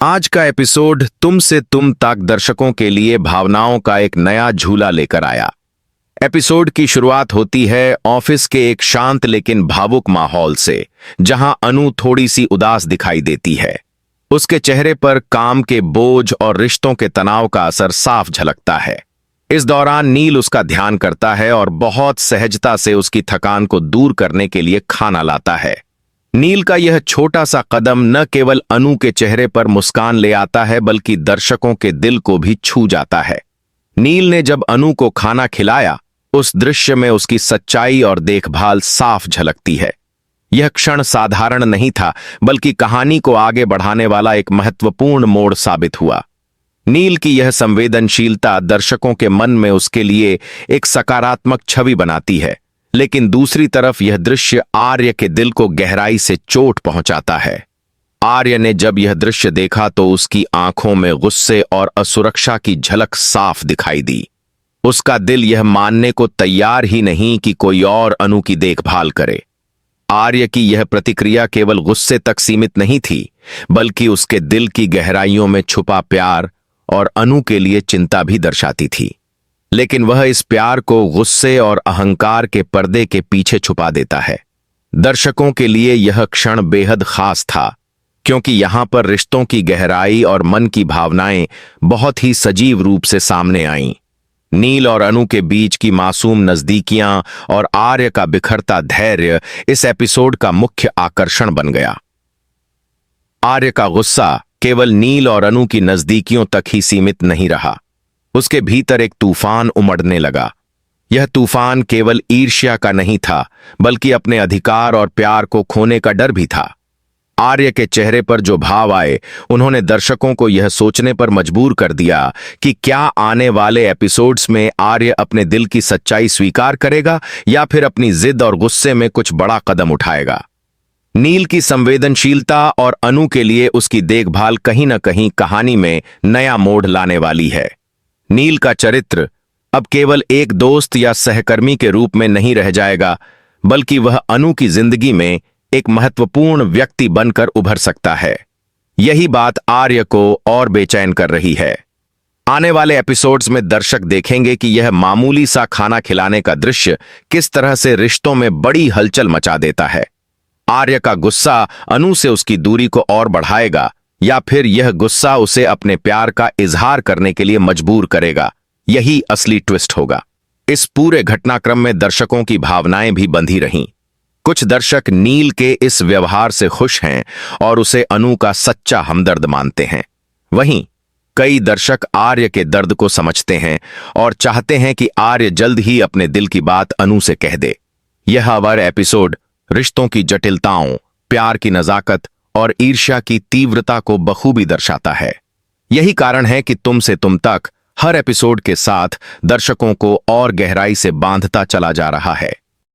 आज का एपिसोड तुम से तुम तक दर्शकों के लिए भावनाओं का एक नया झूला लेकर आया। एपिसोड की शुरुआत होती है ऑफिस के एक शांत लेकिन भावुक माहौल से, जहां अनु थोड़ी सी उदास दिखाई देती है। उसके चेहरे पर काम के बोझ और रिश्तों के तनाव का असर साफ झलकता है। इस दौरान नील उसका ध्यान करता है और बहुत सहजता से उसकी थकान को दूर करने के लिए खाना लाता है। नील का यह छोटा सा कदम न केवल अनु के चेहरे पर मुस्कान ले आता है, बल्कि दर्शकों के दिल को भी छू जाता है। नील ने जब अनु को खाना खिलाया, उस दृश्य में उसकी सच्चाई और देखभाल साफ झलकती है। यह क्षण साधारण नहीं था, बल्कि कहानी को आगे बढ़ाने वाला एक महत्वपूर्ण मोड़ साबित हुआ। नील की यह संवेदनशीलता दर्शकों के मन में उसके लिए एक सकारात्मक छवि बनाती है, लेकिन दूसरी तरफ यह दृश्य आर्य के दिल को गहराई से चोट पहुंचाता है। आर्य ने जब यह दृश्य देखा तो उसकी आंखों में गुस्से और असुरक्षा की झलक साफ दिखाई दी। उसका दिल यह मानने को तैयार ही नहीं कि कोई और अनु की देखभाल करे। आर्य की यह प्रतिक्रिया केवल गुस्से तक सीमित नहीं थी, बल्कि उसके दिल की गहराइयों में छुपा प्यार और अनु के लिए चिंता भी दर्शाती थी। लेकिन वह इस प्यार को गुस्से और अहंकार के पर्दे के पीछे छुपा देता है। दर्शकों के लिए यह क्षण बेहद खास था, क्योंकि यहां पर रिश्तों की गहराई और मन की भावनाएं बहुत ही सजीव रूप से सामने आईं। नील और अनु के बीच की मासूम नजदीकियां और आर्य का बिखरता धैर्य इस एपिसोड का मुख्य आकर्षण बन गया। आर्य का गुस्सा केवल नील और अनु की नजदीकियों तक ही सीमित नहीं रहा। उसके भीतर एक तूफान उमड़ने लगा। यह तूफान केवल ईर्ष्या का नहीं था, बल्कि अपने अधिकार और प्यार को खोने का डर भी था। आर्य के चेहरे पर जो भाव आए, उन्होंने दर्शकों को यह सोचने पर मजबूर कर दिया कि क्या आने वाले एपिसोड्स में आर्य अपने दिल की सच्चाई स्वीकार करेगा या फिर अपनी जिद और गुस्से में कुछ बड़ा कदम उठाएगा। नील की संवेदनशीलता और अनु के लिए उसकी देखभाल कहीं न कहीं कहानी में नया मोड़ लाने वाली है। नील का चरित्र अब केवल एक दोस्त या सहकर्मी के रूप में नहीं रह जाएगा, बल्कि वह अनु की जिंदगी में एक महत्वपूर्ण व्यक्ति बनकर उभर सकता है। यही बात आर्य को और बेचैन कर रही है। आने वाले एपिसोड्स में दर्शक देखेंगे कि यह मामूली सा खाना खिलाने का दृश्य किस तरह से रिश्तों में बड़ी हलचल मचा देता है। आर्य का गुस्सा अनु से उसकी दूरी को और बढ़ाएगा, या फिर यह गुस्सा उसे अपने प्यार का इजहार करने के लिए मजबूर करेगा। यही असली ट्विस्ट होगा। इस पूरे घटनाक्रम में दर्शकों की भावनाएं भी बंधी रहीं। कुछ दर्शक नील के इस व्यवहार से खुश हैं और उसे अनु का सच्चा हमदर्द मानते हैं। वहीं कई दर्शक आर्य के दर्द को समझते हैं और चाहते हैं कि आर्य जल्द ही अपने दिल की बात अनु से कह दे। यह हमारा एपिसोड रिश्तों की जटिलताओं, प्यार की नजाकत और ईर्ष्या की तीव्रता को बखूबी दर्शाता है। यही कारण है कि तुम से तुम तक हर एपिसोड के साथ दर्शकों को और गहराई से बांधता चला जा रहा है।